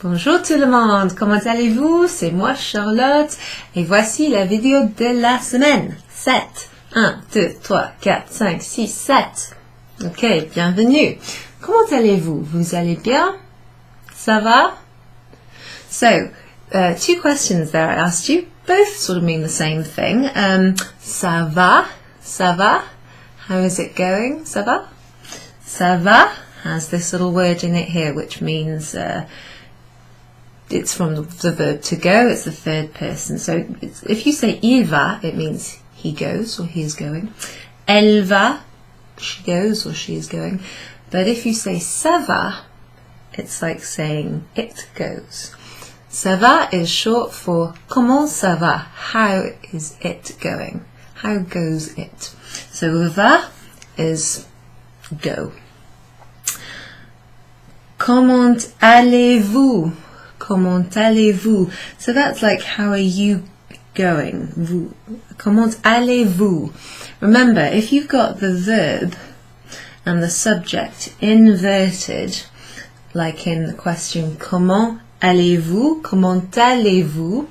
Bonjour tout le monde, comment allez-vous? C'est moi Charlotte et voici la vidéo de la semaine. 7. 1, 2, 3, 4, 5, 6, 7. Ok, bienvenue. Comment allez-vous? Vous allez bien? Ça va? So, two questions there I asked you. Both sort of mean the same thing. Ça va? Ça va? How is it going? Ça va? Ça va has this little word in it here which means it's from the verb to go. It's the third person. So if you say il va, it means he goes or he is going. Elle va, she goes or she is going. But if you say ça va, it's like saying it goes. Ça va is short for comment ça va? How is it going? How goes it? So va is go. Comment allez-vous? Comment allez-vous? So that's like, how are you going? Vous. Comment allez-vous? Remember, if you've got the verb and the subject inverted, like in the question, comment allez-vous? Comment allez-vous?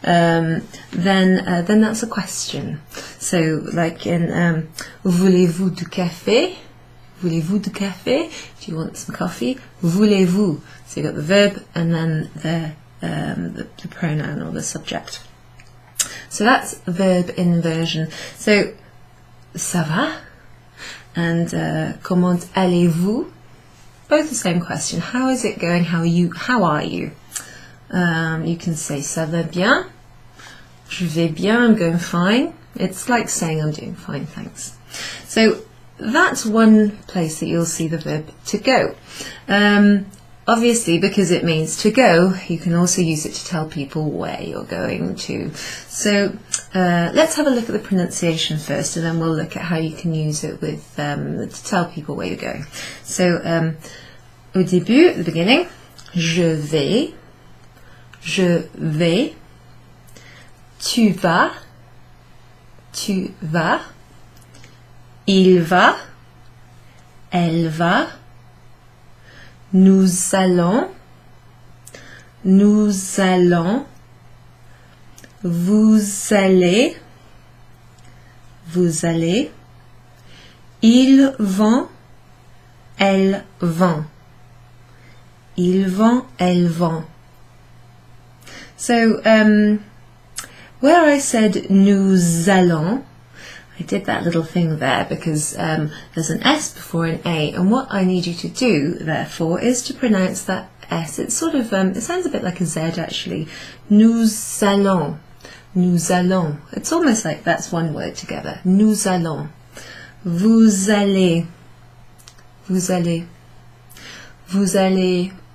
Then that's a question. So, like in voulez-vous du café? Voulez-vous du café? Do you want some coffee? Voulez-vous? So you've got the verb and then the pronoun or the subject. So that's verb inversion. So, ça va? And comment allez-vous? Both the same question. How is it going? How are you? You can say ça va bien. Je vais bien. I'm going fine. It's like saying I'm doing fine, thanks. So that's one place that you'll see the verb to go. Obviously, because it means to go, you can also use it to tell people where you're going to. So let's have a look at the pronunciation first, and then we'll look at how you can use it with to tell people where you're going. So au début, at the beginning, je vais, tu vas, il va, elle va, nous allons, vous allez, ils vont, elles vont, elles vont. So, where I said nous allons, I did that little thing there because there's an S before an A, and what I need you to do, therefore, is to pronounce that S. It's sort of, it sounds a bit like a Z actually. Nous allons. It's almost like that's one word together. Nous allons. Vous allez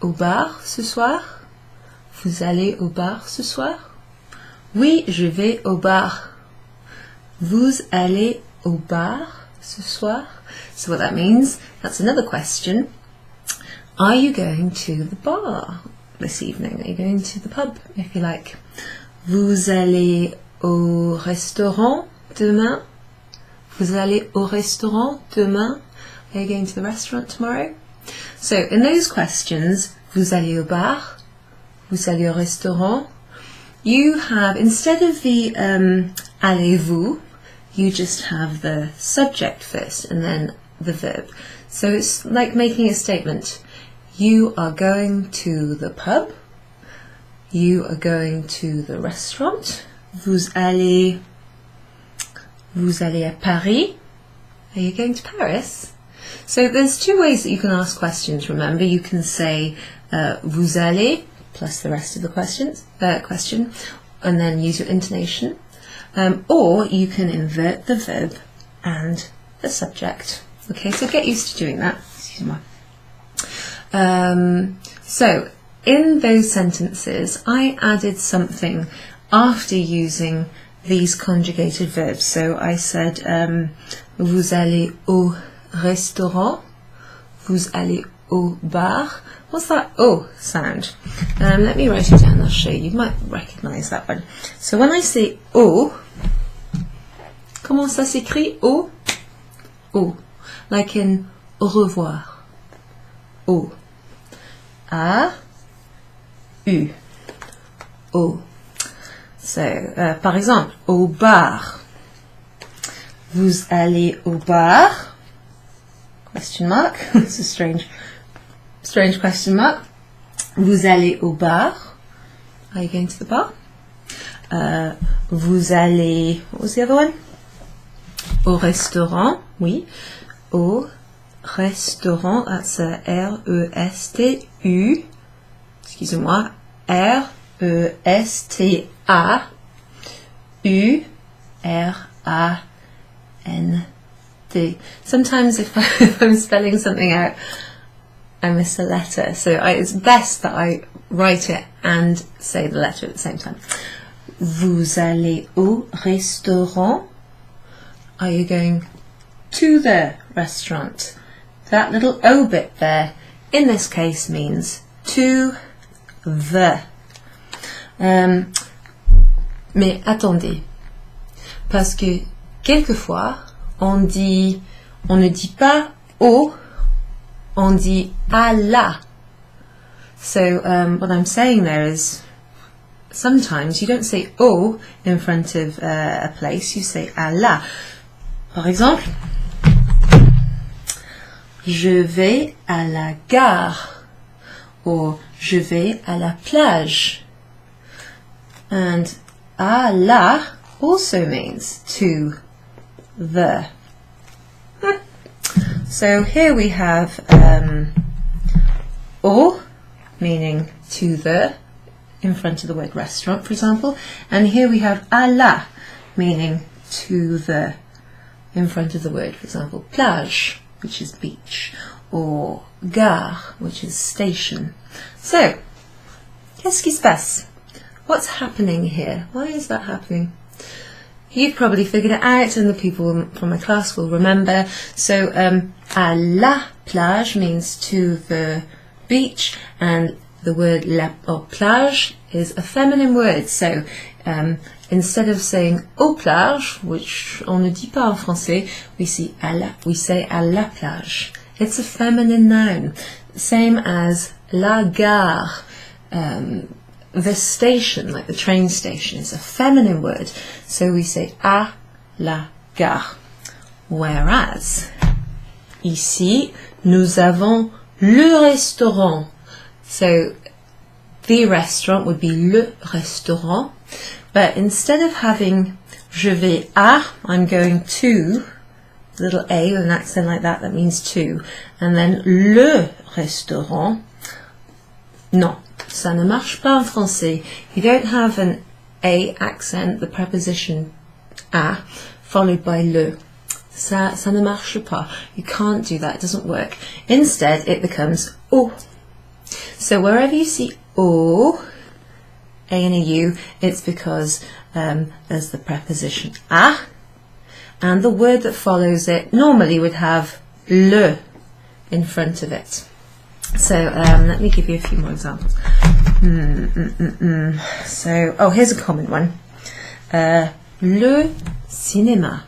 au bar ce soir? Vous allez au bar ce soir? Oui, je vais au bar. Vous allez au bar ce soir? So what that means, that's another question. Are you going to the bar this evening? Are you going to the pub, if you like? Vous allez au restaurant demain? Vous allez au restaurant demain? Are you going to the restaurant tomorrow? So in those questions, vous allez au bar? Vous allez au restaurant? You have, instead of the allez-vous, you just have the subject first and then the verb. So it's like making a statement. You are going to the pub. You are going to the restaurant. Vous allez à Paris. Are you going to Paris? So there's two ways that you can ask questions, remember. You can say vous allez plus the rest of the question and then use your intonation. Or you can invert the verb and the subject. Okay, so get used to doing that. Excuse me. So in those sentences, I added something after using these conjugated verbs. So I said, vous allez au restaurant, vous allez au bar. What's that O sound? Let me write it down, I'll show you. You might recognise that one. So when I say O, comment ça s'écrit? O? O. Like in au revoir. O. A, U. Au. So, par exemple, au bar. Vous allez au bar? Question mark. It's a strange question mark. Vous allez au bar? Are you going to the bar? Vous allez, what was the other one? Au restaurant, oui. Au restaurant, that's R-E-S-T-U, excusez-moi, R-E-S-T-A-U-R-A-N-T. Sometimes if I'm spelling something out, I miss a letter, so it's best that I write it and say the letter at the same time. Vous allez au restaurant? Are you going to the restaurant? That little O bit there, in this case, means to the. Mais attendez, parce que quelquefois, on ne dit pas au, on dit à la. So what I'm saying there is, sometimes you don't say au in front of a place, you say à la. Par exemple, je vais à la gare, or je vais à la plage. And à la also means to the. So here we have au meaning to the in front of the word restaurant, for example, and here we have à la meaning to the in front of the word, for example, plage, which is beach, or gare, which is station. So, qu'est-ce qui se passe? What's happening here? Why is that happening? You've probably figured it out, and the people from my class will remember. So, à la plage means to the beach, and the word la or plage is a feminine word. So, instead of saying aux plages, which on ne dit pas en français, we say à la plage. It's a feminine noun, same as la gare. The station, like the train station, is a feminine word, so we say à la gare. Whereas, ici, nous avons le restaurant. So, the restaurant would be le restaurant, but instead of having je vais à, I'm going to, little a with an accent like that, that means to, and then le restaurant, non. Ça ne marche pas en français. You don't have an A accent, the preposition à, followed by le. Ça ne marche pas. You can't do that, it doesn't work. Instead, it becomes au. So wherever you see au, A and a U, it's because there's the preposition à, and the word that follows it normally would have le in front of it. So let me give you a few more examples. So, oh, here's a common one. Le cinéma.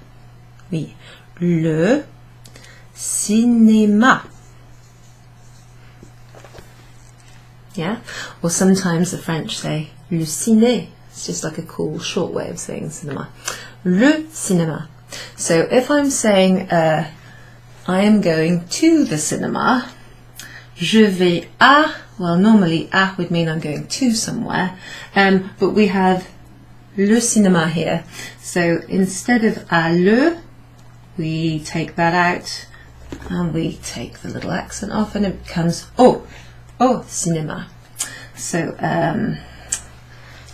Oui, le cinéma. Yeah? Or sometimes the French say le ciné. It's just like a cool short way of saying cinema. Le cinéma. So if I'm saying I am going to the cinema, je vais à, well, normally à would mean I'm going to somewhere, but we have le cinéma here. So instead of à le, we take that out and we take the little accent off, and it becomes au cinéma. So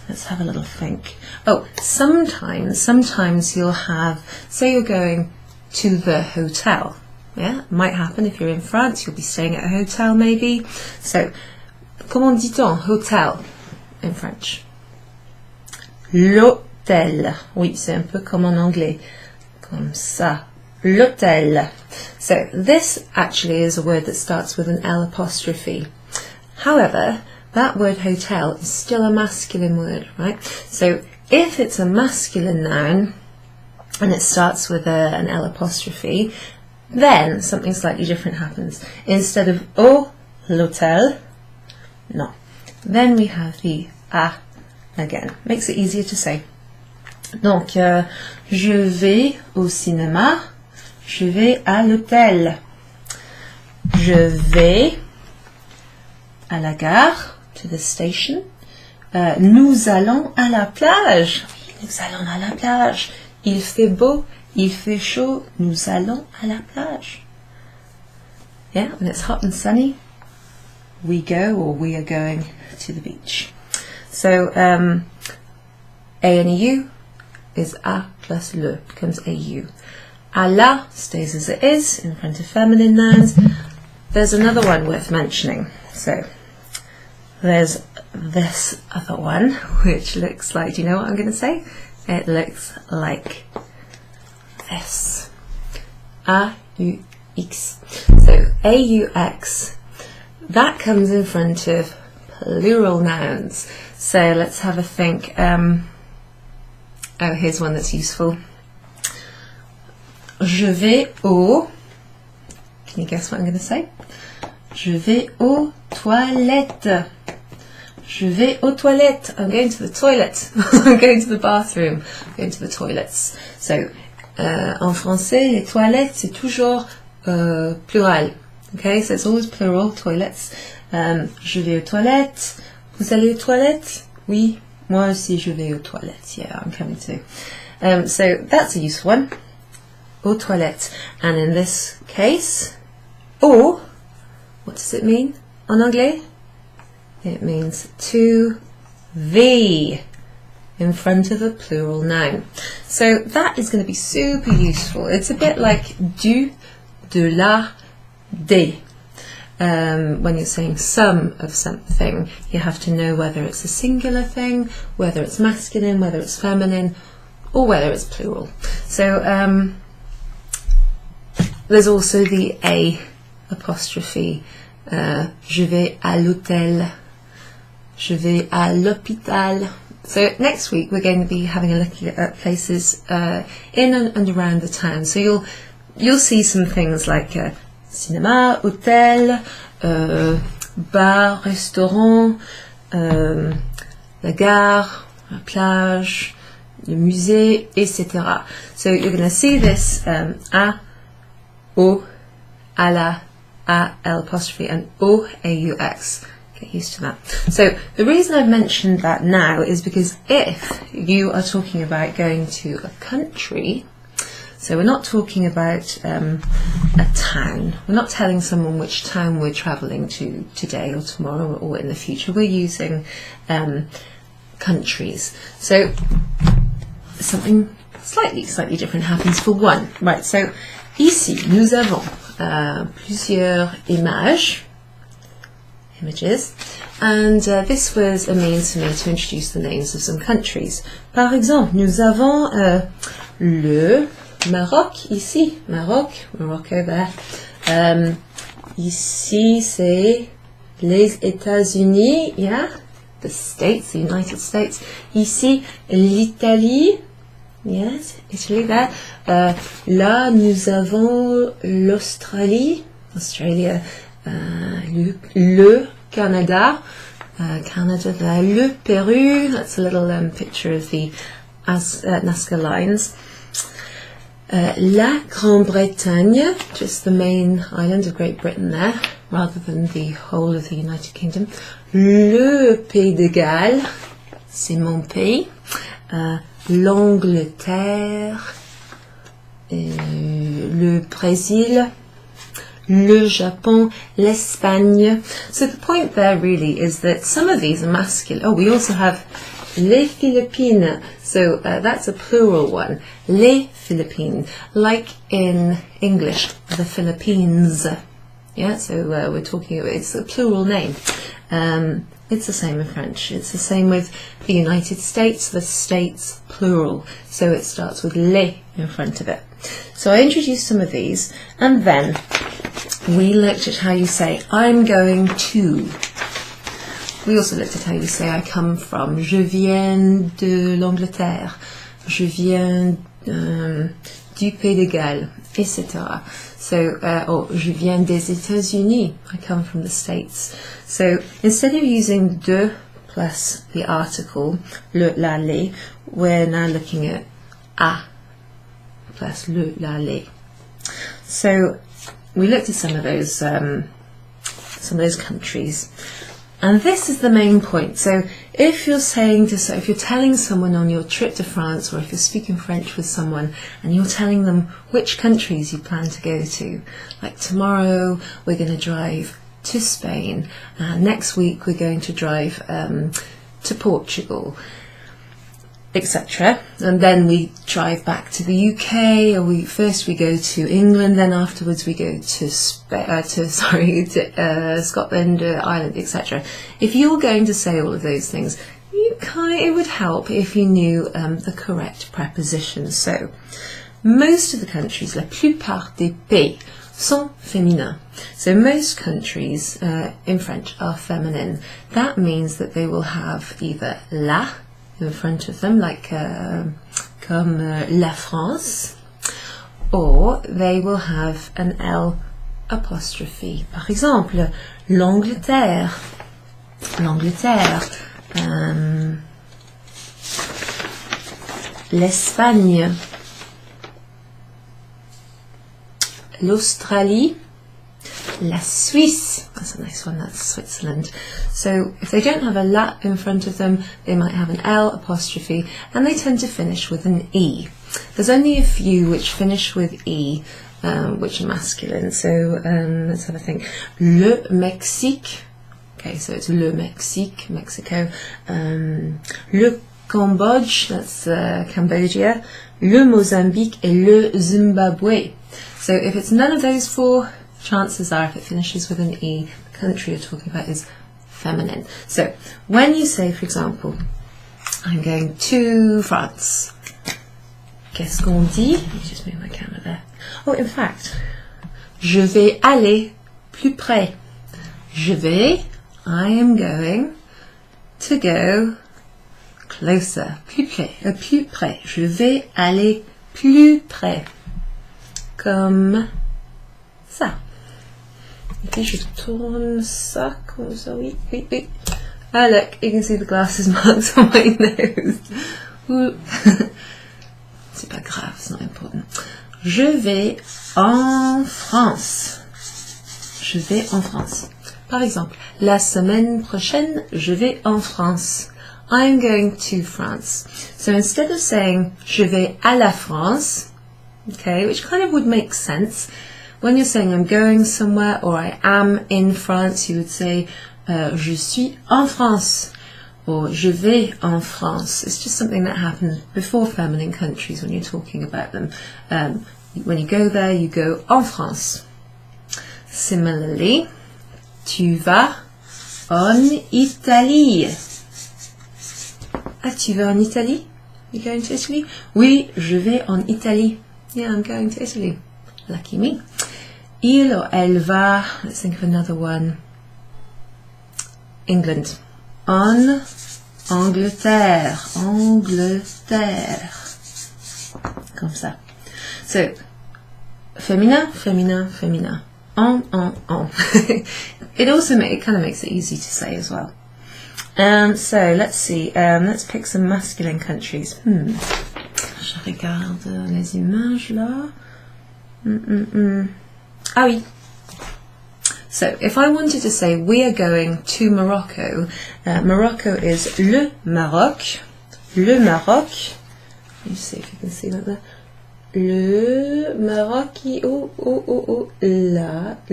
let's have a little think. Oh, sometimes you'll have, say you're going to the hotel. Yeah, it might happen if you're in France, you'll be staying at a hotel maybe. So, comment dit-on hotel in French? L'hôtel. Oui, c'est un peu comme en anglais. Comme ça. L'hôtel. So, this actually is a word that starts with an L apostrophe. However, that word hotel is still a masculine word, right? So, if it's a masculine noun and it starts with an L apostrophe, then something slightly different happens. Instead of au l'hôtel, no, Then we have the à again. Makes it easier to say. Donc, je vais au cinéma, je vais à l'hôtel. Je vais à la gare, to the station. Nous allons à la plage. Nous allons à la plage. Il fait beau, il fait chaud. Nous allons à la plage. Yeah, when it's hot and sunny, we go or we are going to the beach. So, A and a U is a plus le, becomes a U. À la stays as it is in front of feminine nouns. There's another one worth mentioning. So, there's this other one, which looks like, do you know what I'm going to say? It looks like this. A-U-X. So, A-U-X. That comes in front of plural nouns. So, let's have a think. Oh, here's one that's useful. Je vais au... Can you guess what I'm going to say? Je vais aux toilettes. Je vais aux toilettes. I'm going to the toilet. I'm going to the bathroom. I'm going to the toilets. So, en français, les toilettes, c'est toujours plural. Okay, so it's always plural, toilets. Je vais aux toilettes. Vous allez aux toilettes? Oui, moi aussi je vais aux toilettes. Yeah, I'm coming too. So that's a useful one. Aux toilettes. And in this case, au, what does it mean en anglais? It means to the in front of a plural noun. So that is going to be super useful. It's a bit like du, de la, des. When you're saying some of something, you have to know whether it's a singular thing, whether it's masculine, whether it's feminine, or whether it's plural. So there's also the a apostrophe. Je vais à l'hôtel. Je vais à l'hôpital. So next week we're going to be having a look at places in and around the town. So you'll see some things like cinéma, hôtel, bar, restaurant, la gare, la plage, le musée, etc. So you're going to see this a, o, à la, a, l apostrophe, and o, a, u, x. Get used to that. So the reason I've mentioned that now is because if you are talking about going to a country, so we're not talking about a town, we're not telling someone which town we're travelling to today or tomorrow or in the future, we're using countries. So something slightly different happens for one. Right, so ici nous avons plusieurs images, and this was a means for me to introduce the names of some countries. Par exemple, nous avons le Maroc, ici, Maroc, Morocco there. Ici, c'est les États-Unis, yeah, the States, the United States. Ici, l'Italie, yes, Italy there. Là, nous avons l'Australie, Australia, le Canada, Canada there, le Peru, that's a little picture of the Nazca lines. La Grande-Bretagne, just the main island of Great Britain there, rather than the whole of the United Kingdom. Le Pays de Galles, c'est mon pays. L'Angleterre, le Brésil, le Japon, l'Espagne. So the point there really is that some of these are masculine. Oh, we also have les Philippines. So that's a plural one. Les Philippines. Like in English, the Philippines. Yeah, so we're talking about, it's a plural name. It's the same in French. It's the same with the United States, the states plural. So it starts with les in front of it. So I introduced some of these, and then we looked at how you say I'm going to. We also looked at how you say I come from. Je viens de l'Angleterre. Je viens du Pays de Galles, etc. So, or je viens des États-Unis. I come from the States. So, instead of using de plus the article, le, la, les, we're now looking at a plus le, la, les. So, we looked at some of those countries. And this is the main point. So if you're if you're telling someone on your trip to France, or if you're speaking French with someone and you're telling them which countries you plan to go to, like tomorrow we're going to drive to Spain, next week we're going to drive to Portugal, etc. And then we drive back to the UK, or first we go to England, then afterwards we go to Scotland, Ireland, etc. If you're going to say all of those things, it would help if you knew the correct prepositions. So, most of the countries, la plupart des pays, sont féminins. So most countries in French are feminine. That means that they will have either la in front of them, like comme la France, or they will have an L apostrophe. Par exemple, l'Angleterre, l'Espagne, l'Australie, la Suisse. That's a nice one, that's Switzerland. So if they don't have a la in front of them, they might have an L apostrophe, and they tend to finish with an E. There's only a few which finish with E, which are masculine. So let's have a think. Le Mexique. Okay, so it's le Mexique, Mexico. Le Cambodge, that's Cambodia. Le Mozambique et le Zimbabwe. So if it's none of those four, chances are if it finishes with an E, the country you're talking about is feminine. So when you say, for example, I'm going to France, qu'est-ce qu'on dit? Let me just move my camera there. Oh, in fact, je vais aller plus près. I am going to go closer, plus près. Je vais aller plus près. Comme ça. Et puis je tourne ça comme ça, oui. Ah look, you can see the glasses marks on my nose. C'est pas grave, it's not important. Je vais en France. Je vais en France. Par exemple, la semaine prochaine, je vais en France. I'm going to France. So instead of saying je vais à la France, okay, which kind of would make sense, when you're saying I'm going somewhere or I am in France, you would say je suis en France or je vais en France. It's just something that happens before feminine countries when you're talking about them. When you go there, you go en France. Similarly, tu vas en Italie. Ah, tu vas en Italie? You're going to Italy? Oui, je vais en Italie. Yeah, I'm going to Italy. Lucky me. Il or elle va, let's think of another one. England. En Angleterre. Angleterre. Comme ça. So, féminin, féminin, féminin. En. It also kind of makes it easy to say as well. So let's see. Let's pick some masculine countries. Je regarde les images là. Ah oui. So if I wanted to say we are going to Morocco, Morocco is le Maroc. Le Maroc. Let me see if you can see that there. Le Maroc,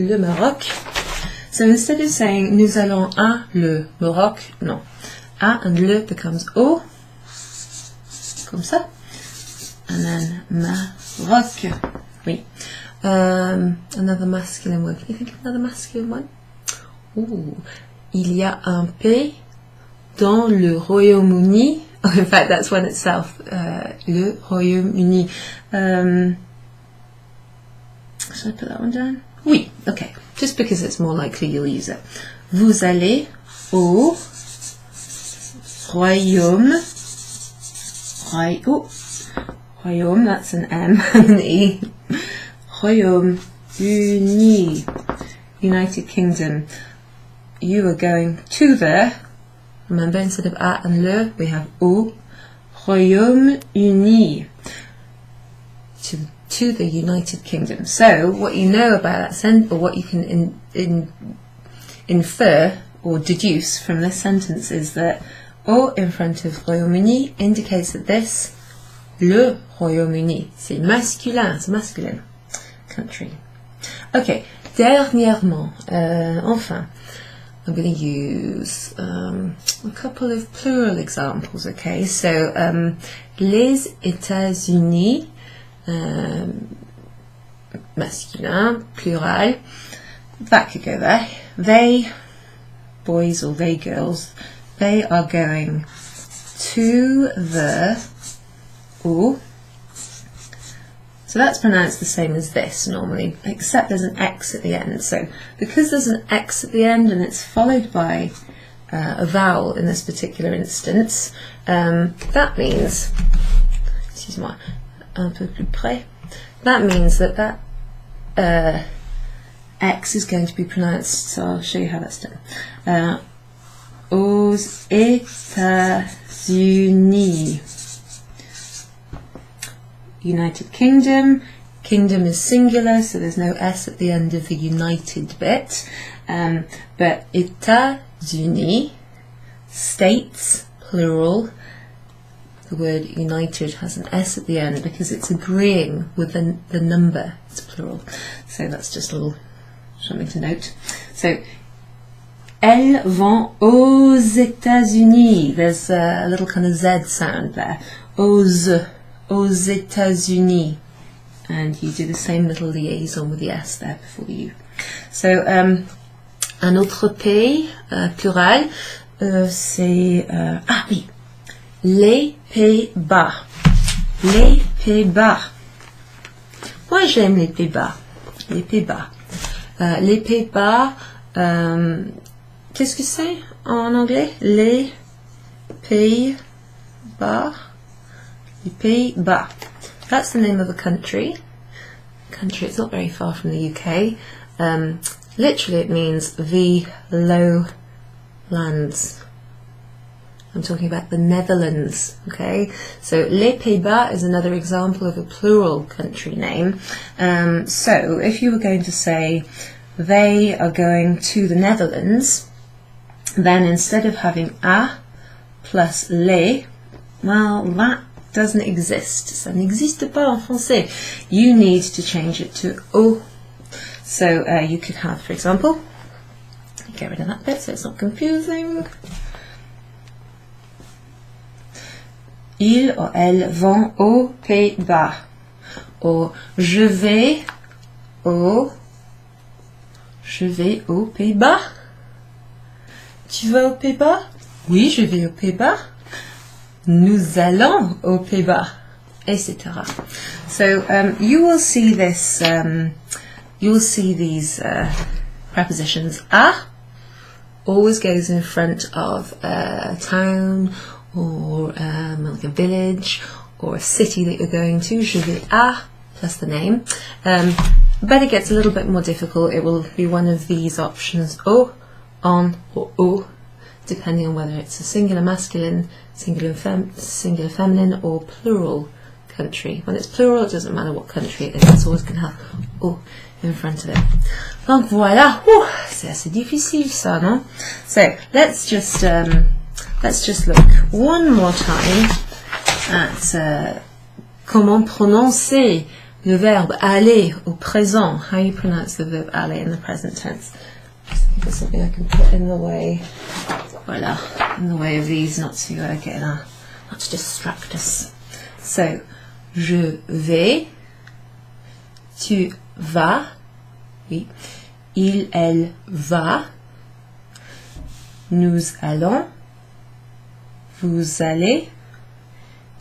le Maroc. So instead of saying nous allons à le Maroc, non. A and le becomes o, comme ça. And then Maroc. Oui. Another masculine word. Can you think of another masculine one? Ooh. Il y a un pays dans le Royaume-Uni. Oh, in fact, that's one itself. Le Royaume-Uni. Should I put that one down? Oui, okay. Just because it's more likely you'll use it. Vous allez au Royaume, that's an M and an E. Royaume-Uni, United Kingdom. You are going to the, remember instead of a and le, we have au. Royaume-Uni, to the United Kingdom. So what you know about that sentence, or what you can infer or deduce from this sentence, is that au in front of Royaume-Uni indicates that this, le Royaume-Uni, c'est masculin, it's a masculine country. Okay, dernièrement, enfin, I'm going to use a couple of plural examples, okay? So, les États-Unis, masculin, plural, that could go there. They, boys or they girls, they are going to the, ou. So that's pronounced the same as this normally, except there's an X at the end. So because there's an X at the end and it's followed by a vowel in this particular instance, that means, excuse-moi, un peu plus près, that means that X is going to be pronounced, so I'll show you how that's done. Aux États-Unis. United Kingdom. Kingdom is singular, so there's no S at the end of the united bit. But États-Unis, states, plural. The word united has an S at the end because it's agreeing with the number. It's plural. So that's just a little something to note. So, elles vont aux États-Unis. There's a little kind of Z sound there. Aux États-Unis, and you do the same little liaison with the S there before the U. So, un autre pays, plural, c'est, ah oui, les Pays-Bas. Les Pays-Bas. Moi j'aime les Pays-Bas. Les Pays-Bas. Les Pays-Bas, qu'est-ce que c'est en anglais? Les Pays-Bas. Les Pays-Bas. That's the name of a country. It's not very far from the UK. Literally it means the low lands. I'm talking about the Netherlands, okay? So les Pays-Bas is another example of a plural country name. So if you were going to say they are going to the Netherlands, then instead of having a plus les, well, that doesn't exist. Ça n'existe pas en français. You need to change it to au. So you could have, for example, get rid of that bit so it's not confusing. Ils ou elles vont aux Pays-Bas. Or je vais aux Pays-Bas. Tu vas aux Pays-Bas? Oui, je vais aux Pays-Bas. Nous allons aux Pays-Bas, etc. So you will see this. You will see these prepositions. A always goes in front of a town or like a village or a city that you're going to. Je vais à plus the name. But it gets a little bit more difficult. It will be one of these options: au, en, or au, depending on whether it's a singular masculine, singular feminine, or plural country. When it's plural, it doesn't matter what country it is, it's always going to have au in front of it. Donc voilà, c'est assez difficile ça, non? So let's just look one more time at comment prononcer le verbe aller au présent. How you pronounce the verb aller in the present tense. Just think of something I can put in the way. Voilà, in the way of these, not to not to distract us. So, je vais, tu vas, oui, il, elle, va, nous allons, vous allez,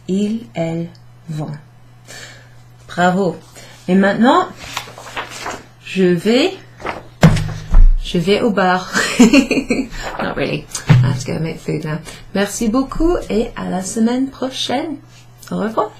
ils, elles, vont. Bravo. Et maintenant, je vais au bar. Not really. I have to go make food now. Merci beaucoup et à la semaine prochaine. Au revoir.